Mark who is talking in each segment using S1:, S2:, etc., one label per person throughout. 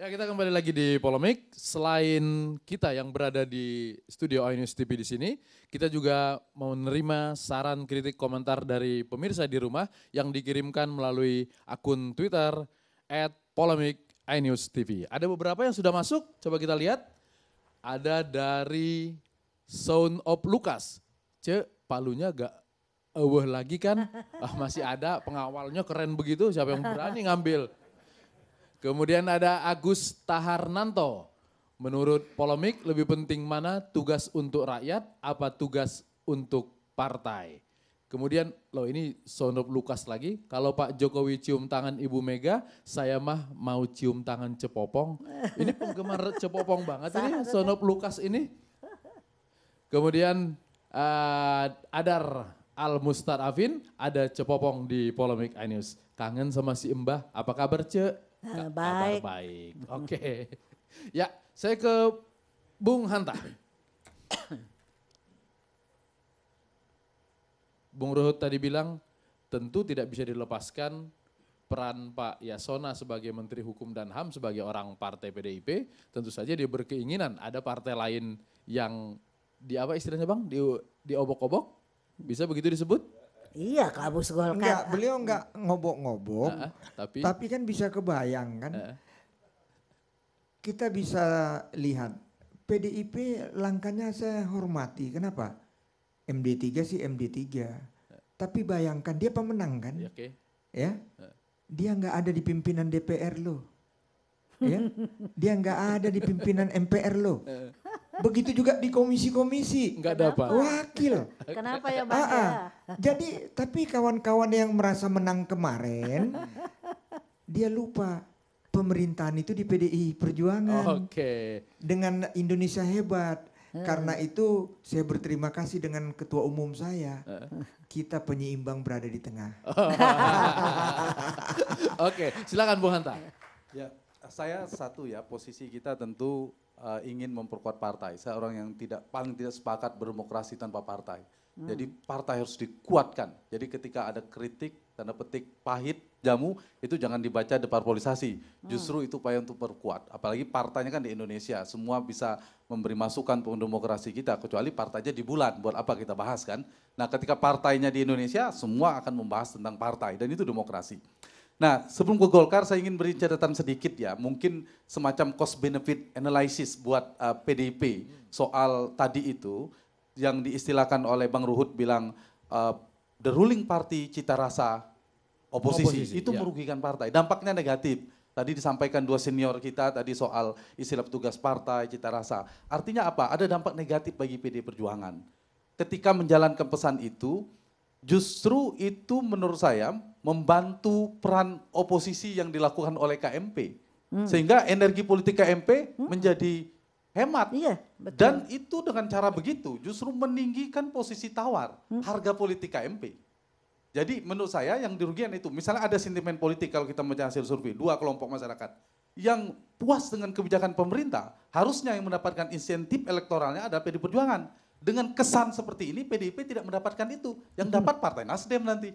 S1: Ya, kita kembali lagi di Polemik. Selain kita yang berada di studio iNews TV di sini, kita juga mau menerima saran, kritik, komentar dari pemirsa di rumah yang dikirimkan melalui akun Twitter @polemik iNews TV. Ada beberapa yang sudah masuk, coba kita lihat. Ada dari Sound of Lucas. Palunya gak lagi kan? Masih ada, pengawalnya keren begitu, siapa yang berani ngambil? Kemudian ada Agus Taharnanto. Menurut Polemik lebih penting mana tugas untuk rakyat apa tugas untuk partai? Kemudian loh ini Sound of Lucas lagi. Kalau Pak Jokowi cium tangan Ibu Mega, saya mah mau cium tangan Cepopong. Ini penggemar Cepopong banget ini Sound of Lucas ini. Kemudian Adar Al-Mustarafin, ada Cepopong di Polemik iNews. Kangen sama si Mbah, apa kabar Ce?
S2: Baik.
S1: Kabar baik, oke. Ya, saya ke Bung Hanta. Bung Ruhut tadi bilang tentu tidak bisa dilepaskan peran Pak Yasona sebagai Menteri Hukum dan HAM sebagai orang partai PDIP. Tentu saja dia berkeinginan ada partai lain yang di apa istilahnya Bang? Di obok-obok? Bisa begitu disebut?
S2: Iya, kabus Golkar.
S3: Enggak, beliau enggak ngobok-ngobok, tapi kan bisa kebayang kan. Kita bisa lihat PDIP langkahnya saya hormati. Kenapa? MD3 sih MD3. Tapi bayangkan dia pemenang kan. Ya. Dia enggak ada di pimpinan DPR loh. Ya. Dia enggak ada di pimpinan MPR loh. Begitu juga di komisi-komisi.
S1: Enggak dapat.
S3: Wakil.
S2: Kenapa ya Bang? Ya?
S3: Jadi tapi kawan-kawan yang merasa menang kemarin, dia lupa pemerintahan itu di PDI Perjuangan. Dengan Indonesia Hebat. Karena itu saya berterima kasih dengan ketua umum saya. Kita penyeimbang berada di tengah.
S1: Oke, silakan Bung Hanta.
S4: Ya, saya satu ya, posisi kita tentu ingin memperkuat partai. Saya orang yang paling tidak sepakat berdemokrasi tanpa partai. Jadi partai harus dikuatkan. Jadi ketika ada kritik, tanda petik pahit, jamu, itu jangan dibaca deparpolisasi. Justru itu upaya untuk perkuat. Apalagi partainya kan di Indonesia, semua bisa memberi masukan untuk demokrasi kita. Kecuali partainya di bulan, buat apa kita bahas kan. Nah ketika partainya di Indonesia, semua akan membahas tentang partai. Dan itu demokrasi. Nah sebelum ke Golkar saya ingin beri catatan sedikit ya. Mungkin semacam cost benefit analysis buat PDIP soal tadi itu. Yang diistilahkan oleh Bang Ruhut bilang the ruling party cita rasa oposisi itu merugikan partai. Dampaknya negatif. Tadi disampaikan dua senior kita tadi soal istilah petugas partai, cita rasa. Artinya apa? Ada dampak negatif bagi PD Perjuangan. Ketika menjalankan pesan itu, justru itu menurut saya membantu peran oposisi yang dilakukan oleh KMP. Sehingga energi politik KMP menjadi hemat.
S2: Iya, betul.
S4: Dan itu dengan cara begitu justru meninggikan posisi tawar harga politik KMP. Jadi menurut saya yang dirugikan itu, misalnya ada sentimen politik kalau kita membaca hasil survei, dua kelompok masyarakat yang puas dengan kebijakan pemerintah, harusnya yang mendapatkan insentif elektoralnya adalah PDI Perjuangan. Dengan kesan seperti ini PDIP tidak mendapatkan itu, yang dapat Partai Nasdem nanti.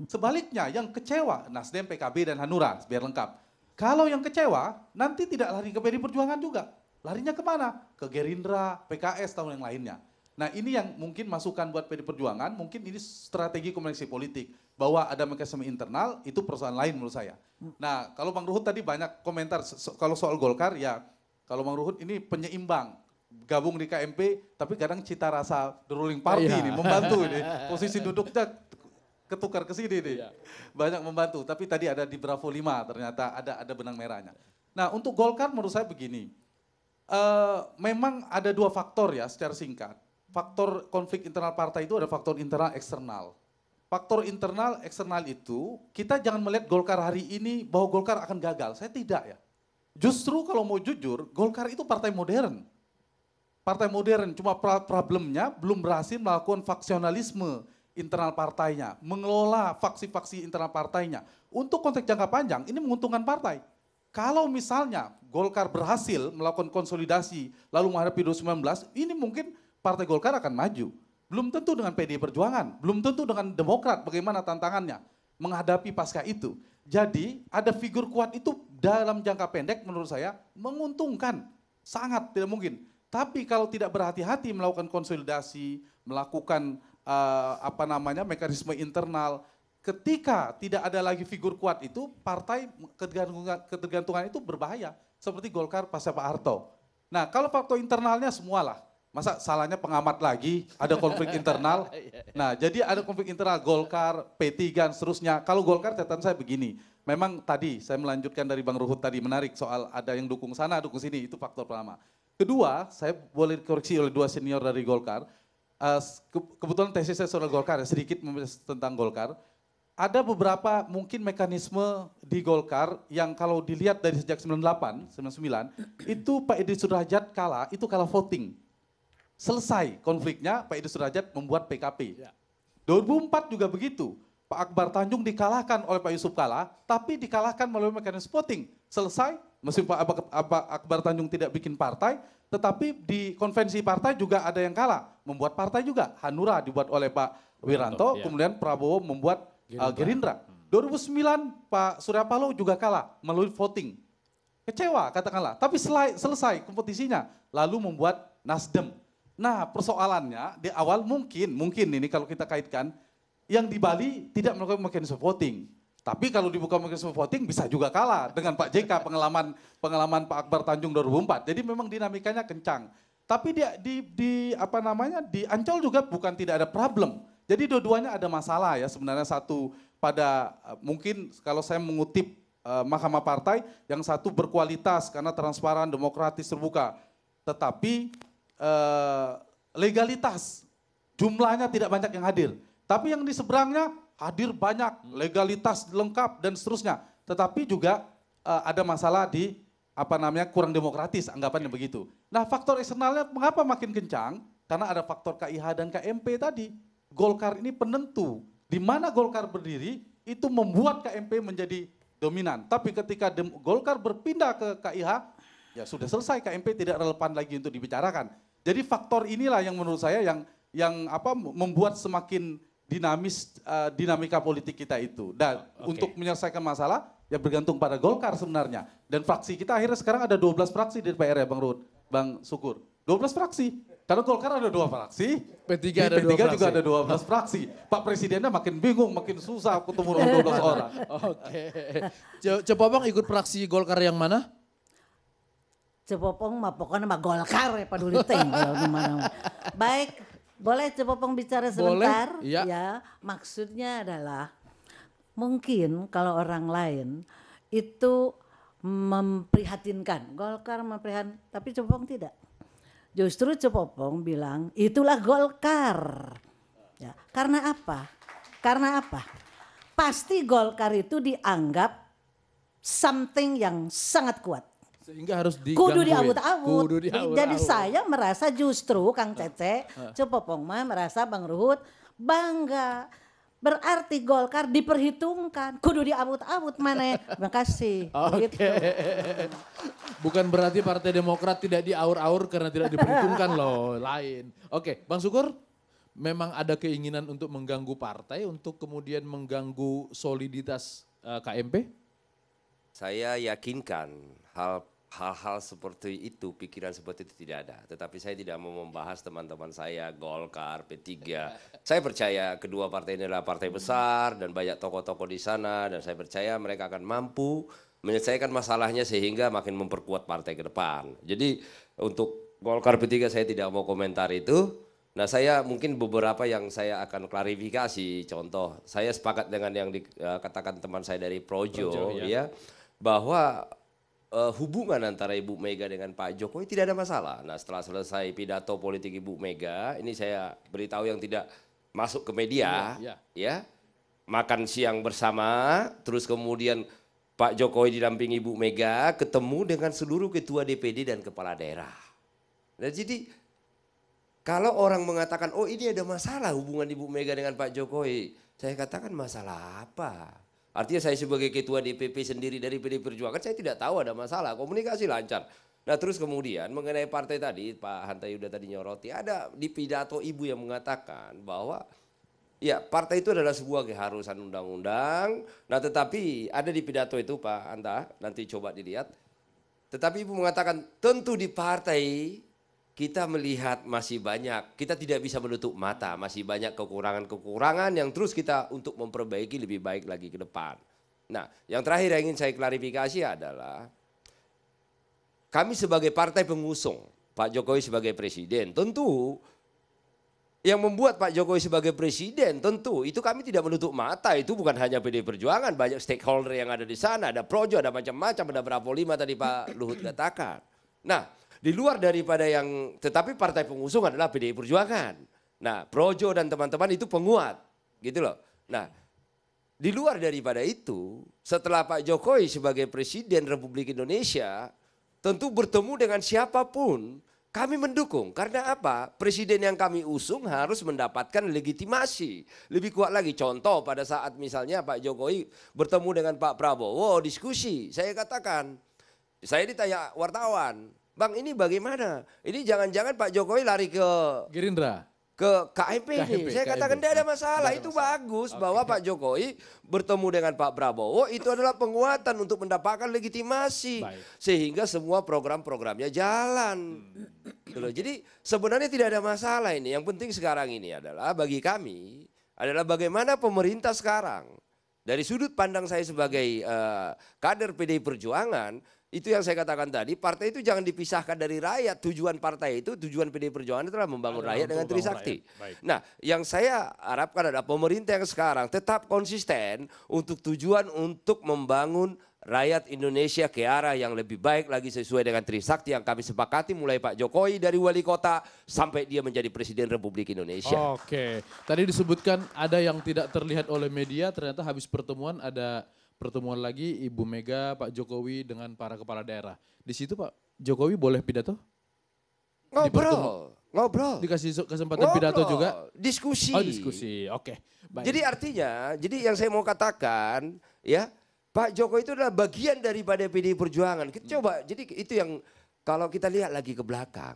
S4: Sebaliknya yang kecewa Nasdem, PKB dan Hanura biar lengkap. Kalau yang kecewa nanti tidak lari ke PDI Perjuangan juga. Larinya kemana? Ke Gerindra, PKS, tahun yang lainnya. Nah ini yang mungkin masukan buat PD Perjuangan, mungkin ini strategi komunikasi politik. Bahwa ada mekanisme internal, itu persoalan lain menurut saya. Nah kalau Bang Ruhut tadi banyak komentar, kalau soal Golkar ya, kalau Bang Ruhut ini penyeimbang. Gabung di KMP, tapi kadang cita rasa the ruling party ini, membantu ini. Posisi duduknya ketukar ke sini nih. Banyak membantu, tapi tadi ada di Bravo 5 ternyata ada benang merahnya. Nah untuk Golkar menurut saya begini. Memang ada dua faktor ya secara singkat. Faktor konflik internal partai itu ada faktor internal eksternal. Faktor internal eksternal itu kita jangan melihat Golkar hari ini bahwa Golkar akan gagal. Saya tidak ya. Justru kalau mau jujur Golkar itu partai modern. Partai modern cuma problemnya belum berhasil melakukan faksionalisme internal partainya. Mengelola faksi-faksi internal partainya. Untuk konteks jangka panjang ini menguntungkan partai. Kalau misalnya Golkar berhasil melakukan konsolidasi lalu menghadapi 2019, ini mungkin Partai Golkar akan maju. Belum tentu dengan PDI Perjuangan, belum tentu dengan Demokrat bagaimana tantangannya menghadapi pasca itu. Jadi ada figur kuat itu dalam jangka pendek menurut saya menguntungkan, sangat tidak mungkin. Tapi kalau tidak berhati-hati melakukan konsolidasi, melakukan mekanisme internal, ketika tidak ada lagi figur kuat itu, partai ketergantungan itu berbahaya. Seperti Golkar pasca Pak Harto. Nah kalau faktor internalnya semualah. Masa salahnya pengamat lagi, ada konflik internal. Nah jadi ada konflik internal Golkar, P3 dan seterusnya. Kalau Golkar catatan saya begini, memang tadi saya melanjutkan dari Bang Ruhut tadi menarik soal ada yang dukung sana, dukung sini, itu faktor pertama. Kedua, saya boleh dikoreksi oleh dua senior dari Golkar. Kebetulan tesis saya soal Golkar, sedikit tentang Golkar. Ada beberapa mungkin mekanisme di Golkar yang kalau dilihat dari sejak 98, 99, itu Pak Edi Sudrajat kalah, itu kalah voting. Selesai konfliknya, Pak Edi Sudrajat membuat PKP. 2004 juga begitu. Pak Akbar Tanjung dikalahkan oleh Pak Yusuf Kala, tapi dikalahkan melalui mekanisme voting. Selesai, meskipun Pak Akbar Tanjung tidak bikin partai, tetapi di konvensi partai juga ada yang kalah. Membuat partai juga, Hanura dibuat oleh Pak Wiranto, kemudian Prabowo membuat Gerindra. 2009 Pak Surya Paloh juga kalah melalui voting. Kecewa katakanlah, tapi selesai kompetisinya, lalu membuat Nasdem. Nah persoalannya di awal mungkin ini kalau kita kaitkan, yang di Bali tidak melakukan mekanisme voting. Tapi kalau dibuka mekanisme voting bisa juga kalah dengan Pak JK pengalaman Pak Akbar Tanjung 2004. Jadi memang dinamikanya kencang. Tapi di Ancol juga bukan tidak ada problem. Jadi dua-duanya ada masalah ya sebenarnya, satu pada mungkin kalau saya mengutip Mahkamah Partai, yang satu berkualitas karena transparan, demokratis, terbuka. Tetapi legalitas jumlahnya tidak banyak yang hadir. Tapi yang di seberangnya hadir banyak, legalitas lengkap dan seterusnya. Tetapi juga ada masalah di kurang demokratis, anggapannya begitu. Nah faktor eksternalnya mengapa makin kencang? Karena ada faktor KIH dan KMP tadi. Golkar ini penentu. Di mana Golkar berdiri itu membuat KMP menjadi dominan. Tapi ketika Golkar berpindah ke KIH, ya sudah selesai, KMP tidak relevan lagi untuk dibicarakan. Jadi faktor inilah yang menurut saya yang membuat semakin dinamis dinamika politik kita itu. Dan untuk menyelesaikan masalah ya bergantung pada Golkar sebenarnya. Dan fraksi kita akhirnya sekarang ada 12 fraksi di DPR ya Bang Ruhut, Bang Sukur. 12 fraksi. Karena Golkar ada 2 fraksi,
S1: P3 ada 2 fraksi.
S4: juga ada 12 fraksi. Pak Presidennya makin bingung, makin susah ketemu dengan 12 orang.
S1: Oke. Coba Bang ikut fraksi Golkar yang mana?
S2: Cepopong mah pokoknya mah Golkar ya peduli ting kalau di mana. Baik, boleh Cepopong bicara sebentar?
S1: Boleh, iya.
S2: Ya, maksudnya adalah mungkin kalau orang lain itu memprihatinkan, Golkar memprihatinkan, tapi Cepopong tidak. Justru Cepopong bilang itulah Golkar. Ya, karena apa? Karena apa? Pasti Golkar itu dianggap something yang sangat kuat.
S1: Sehingga harus
S2: Kudu diawut-awut.
S1: Kudu diawut-awut.
S2: Jadi saya merasa justru Kang Cece, Cepopong mah merasa Bang Ruhut bangga. Berarti Golkar diperhitungkan, kudu diawut-awut mana. Terima kasih.
S1: Oke.
S2: Gitu.
S1: Bukan berarti Partai Demokrat tidak diaur-aur karena tidak diperhitungkan loh, lain. Oke, Bang Sukur, memang ada keinginan untuk mengganggu partai, untuk kemudian mengganggu soliditas KMP?
S5: Saya yakinkan hal-hal seperti itu, pikiran seperti itu tidak ada. Tetapi saya tidak mau membahas teman-teman saya, Golkar, P3. Saya percaya kedua partai ini adalah partai besar dan banyak tokoh-tokoh di sana. Dan saya percaya mereka akan mampu menyelesaikan masalahnya sehingga makin memperkuat partai ke depan. Jadi untuk Golkar P3 saya tidak mau komentar itu. Nah saya mungkin beberapa yang saya akan klarifikasi. Contoh, saya sepakat dengan yang dikatakan teman saya dari Projo ya. Bahwa hubungan antara Ibu Mega dengan Pak Jokowi tidak ada masalah. Nah setelah selesai pidato politik Ibu Mega, ini saya beritahu yang tidak masuk ke media, ya makan siang bersama, terus kemudian Pak Jokowi didampingi Ibu Mega ketemu dengan seluruh ketua DPD dan kepala daerah. Nah jadi kalau orang mengatakan oh ini ada masalah hubungan Ibu Mega dengan Pak Jokowi, saya katakan masalah apa? Artinya saya sebagai ketua DPP sendiri dari PD Perjuangan saya tidak tahu ada masalah, komunikasi lancar. Nah terus kemudian mengenai partai tadi Pak Hanta Yuda tadi nyoroti, ada di pidato Ibu yang mengatakan bahwa Ya, partai itu adalah sebuah keharusan undang-undang. Nah, tetapi ada di pidato itu Pak Anta, nanti coba dilihat. Tetapi Ibu mengatakan tentu di partai kita melihat masih banyak, kita tidak bisa menutup mata, masih banyak kekurangan-kekurangan yang terus kita untuk memperbaiki lebih baik lagi ke depan. Nah, yang terakhir yang ingin saya klarifikasi adalah kami sebagai partai pengusung, Pak Jokowi sebagai presiden, tentu yang membuat Pak Jokowi sebagai presiden tentu itu kami tidak menutup mata, itu bukan hanya PDI Perjuangan, banyak stakeholder yang ada di sana, ada projo, ada macam-macam, ada Bravo 5 tadi Pak Luhut katakan. Nah, di luar daripada yang, tetapi partai pengusung adalah PDI Perjuangan. Nah, projo dan teman-teman itu penguat, gitu loh. Nah, di luar daripada itu, setelah Pak Jokowi sebagai Presiden Republik Indonesia, tentu bertemu dengan siapapun, kami mendukung. Karena apa? Presiden yang kami usung harus mendapatkan legitimasi. Lebih kuat lagi, contoh pada saat misalnya Pak Jokowi bertemu dengan Pak Prabowo, diskusi. Saya katakan, saya ditanya wartawan, Bang ini bagaimana? Ini jangan-jangan Pak Jokowi lari ke
S1: Gerindra.
S5: Ke KMP nih. Saya katakan tidak ada masalah. Itu bagus bahwa Pak Jokowi bertemu dengan Pak Prabowo itu adalah penguatan untuk mendapatkan legitimasi. Sehingga semua program-programnya jalan. Jadi sebenarnya tidak ada masalah ini. Yang penting sekarang ini adalah bagi kami adalah bagaimana pemerintah sekarang. Dari sudut pandang saya sebagai kader PDI Perjuangan, itu yang saya katakan tadi, partai itu jangan dipisahkan dari rakyat. Tujuan partai itu, tujuan PDI Perjuangan adalah membangun rakyat dengan Trisakti. Nah, yang saya harapkan adalah pemerintah yang sekarang tetap konsisten untuk tujuan untuk membangun rakyat Indonesia ke arah yang lebih baik lagi sesuai dengan Trisakti yang kami sepakati mulai Pak Jokowi dari wali kota sampai dia menjadi Presiden Republik Indonesia.
S1: Oke, tadi disebutkan ada yang tidak terlihat oleh media, ternyata habis pertemuan ada pertemuan lagi Ibu Mega, Pak Jokowi dengan para kepala daerah. Di situ Pak Jokowi boleh pidato?
S5: Ngobrol.
S1: Dikasih kesempatan pidato juga?
S5: Diskusi.
S1: Oh diskusi, oke. Baik.
S5: Jadi artinya, jadi yang saya mau katakan ya, Pak Jokowi itu adalah bagian daripada PDI Perjuangan. Kita coba, jadi itu yang kalau kita lihat lagi ke belakang.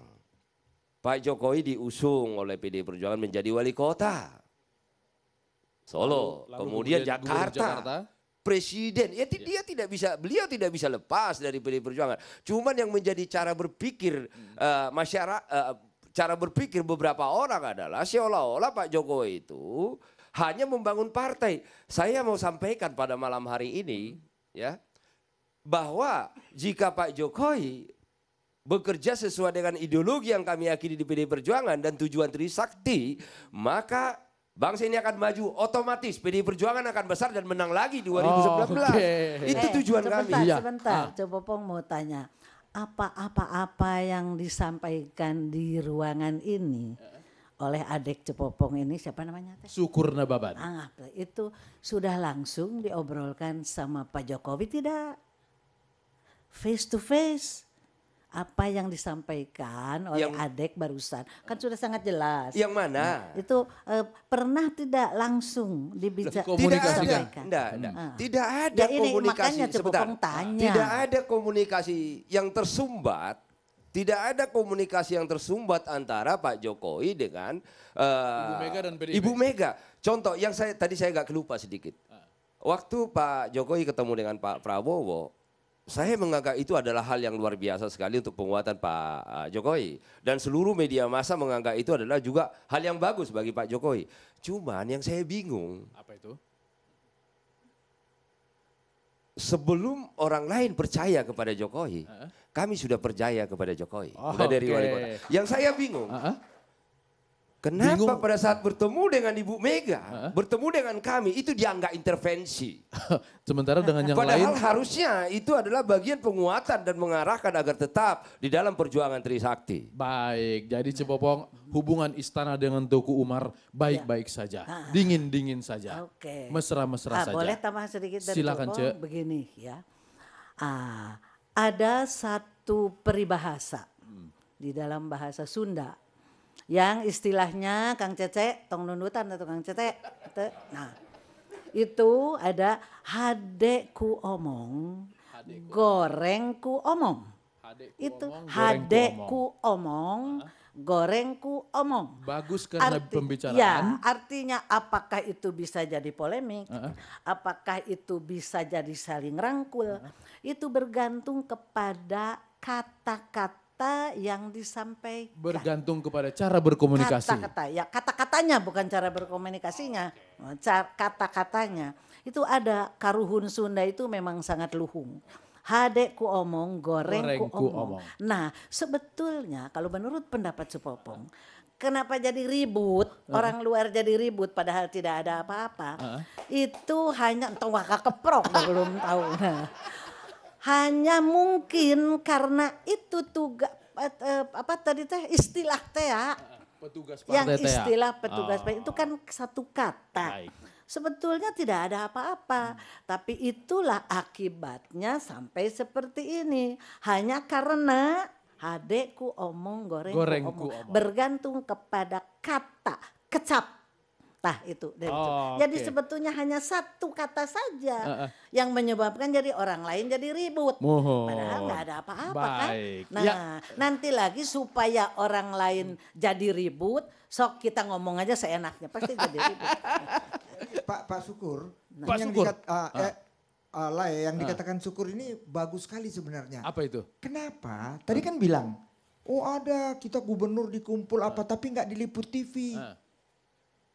S5: Pak Jokowi diusung oleh PDI Perjuangan menjadi wali kota. Solo, kemudian Jakarta. Presiden, ya dia tidak bisa, beliau tidak bisa lepas dari PDI Perjuangan. Cuman yang menjadi cara berpikir masyarakat, cara berpikir beberapa orang adalah seolah-olah Pak Jokowi itu hanya membangun partai. Saya mau sampaikan pada malam hari ini, ya, bahwa jika Pak Jokowi bekerja sesuai dengan ideologi yang kami yakini di PDI Perjuangan dan tujuan Trisakti, maka bangsa ini akan maju, otomatis PDI Perjuangan akan besar dan menang lagi 2019. Itu tujuan kami.
S2: Sebentar, coba Pong mau tanya. Apa yang disampaikan di ruangan ini oleh adik Cepopong ini, siapa namanya?
S1: Sukurna Baban.
S2: Itu sudah langsung diobrolkan sama Pak Jokowi tidak? Face to face. Apa yang disampaikan oleh adik barusan kan sudah sangat jelas.
S5: Yang mana?
S2: Itu pernah tidak langsung dibicarakan?
S5: Tidak ada komunikasi.
S2: Makanya sebentar.
S5: Tidak ada komunikasi yang tersumbat. Tidak ada komunikasi yang tersumbat antara Pak Jokowi dengan
S1: Ibu Mega dan PDIP.
S5: Ibu Mega. Contoh yang tadi saya agak kelupa sedikit. Waktu Pak Jokowi ketemu dengan Pak Prabowo, saya menganggap itu adalah hal yang luar biasa sekali untuk penguatan Pak Jokowi. Dan seluruh media massa menganggap itu adalah juga hal yang bagus bagi Pak Jokowi. Cuman yang saya bingung. Apa itu? Sebelum orang lain percaya kepada Jokowi, kami sudah percaya kepada Jokowi. Mulai dari wali kota. Yang saya bingung. Kenapa pada saat bertemu dengan Ibu Mega, bertemu dengan kami, itu dianggap intervensi.
S1: Sementara dengan yang
S5: padahal
S1: lain.
S5: Harusnya itu adalah bagian penguatan dan mengarahkan agar tetap di dalam perjuangan Trisakti.
S1: Baik, jadi Cepopong hubungan istana dengan Tuku Umar baik-baik saja. Dingin-dingin saja. Mesra-mesra saja.
S2: Boleh tambah sedikit dari
S1: Silakan,
S2: Cepopong? Begini ya. Ada satu peribahasa di dalam bahasa Sunda. Yang istilahnya Kang Cece, tong nundutan atau Kang Cece. Nah, itu ada hade ku omong, goreng ku omong. Itu hade ku omong, gorengku omong.
S1: Bagus karena pembicaraan.
S2: Ya, artinya apakah itu bisa jadi polemik, apakah itu bisa jadi saling rangkul, itu bergantung kepada kata-kata yang disampaikan.
S1: Bergantung kepada cara berkomunikasi.
S2: Kata-kata, ya kata-katanya bukan cara berkomunikasinya, kata-katanya. Itu ada karuhun Sunda itu memang sangat luhung. Hadekku omong, gorengku omong. Nah, sebetulnya kalau menurut pendapat Supopong, kenapa jadi ribut, orang luar jadi ribut padahal tidak ada apa-apa. Itu hanya entah waka keprok belum tahu. Nah, hanya mungkin karena itu tugas apa tadi teh istilah teh ya.
S1: Petugas
S2: yang
S1: partai teh ya?
S2: istilah petugas partai itu kan satu kata.
S1: Baik.
S2: Sebetulnya tidak ada apa-apa, tapi itulah akibatnya sampai seperti ini. Hanya karena adekku omong, gorengku omong. Bergantung kepada kata, kecap. Tah itu. Jadi sebetulnya hanya satu kata saja yang menyebabkan jadi orang lain jadi ribut. Padahal nggak ada apa-apa kan. Nah nanti lagi supaya orang lain jadi ribut, sok kita ngomong aja seenaknya pasti jadi ribut.
S3: Pak Syukur,
S1: Pak Syukur.
S3: Yang dikatakan Syukur ini bagus sekali sebenarnya.
S1: Apa itu?
S3: Kenapa? Tadi kan bilang, oh ada kita gubernur dikumpul apa tapi nggak diliput TV.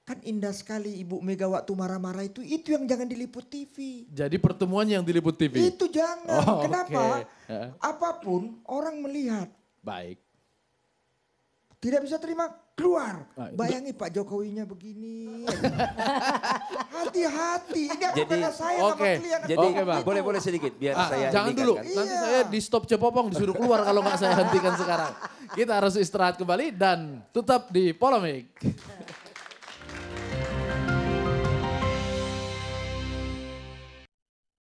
S3: Kan indah sekali Ibu Mega waktu marah-marah itu yang jangan diliput TV.
S1: Jadi pertemuan yang diliput TV?
S3: Itu jangan. Kenapa?
S1: Okay.
S3: Apapun orang melihat.
S1: Baik.
S3: Tidak bisa terima, keluar. Bayangi Pak Jokowinya begini. Hati-hati. Ini apa kata saya sama klien.
S5: Jadi boleh sedikit biar saya
S1: jangan dulu,
S5: kan.
S1: nanti saya di stop Cepopong disuruh keluar kalau nggak saya hentikan sekarang. Kita harus istirahat kembali dan tetap di Polemik.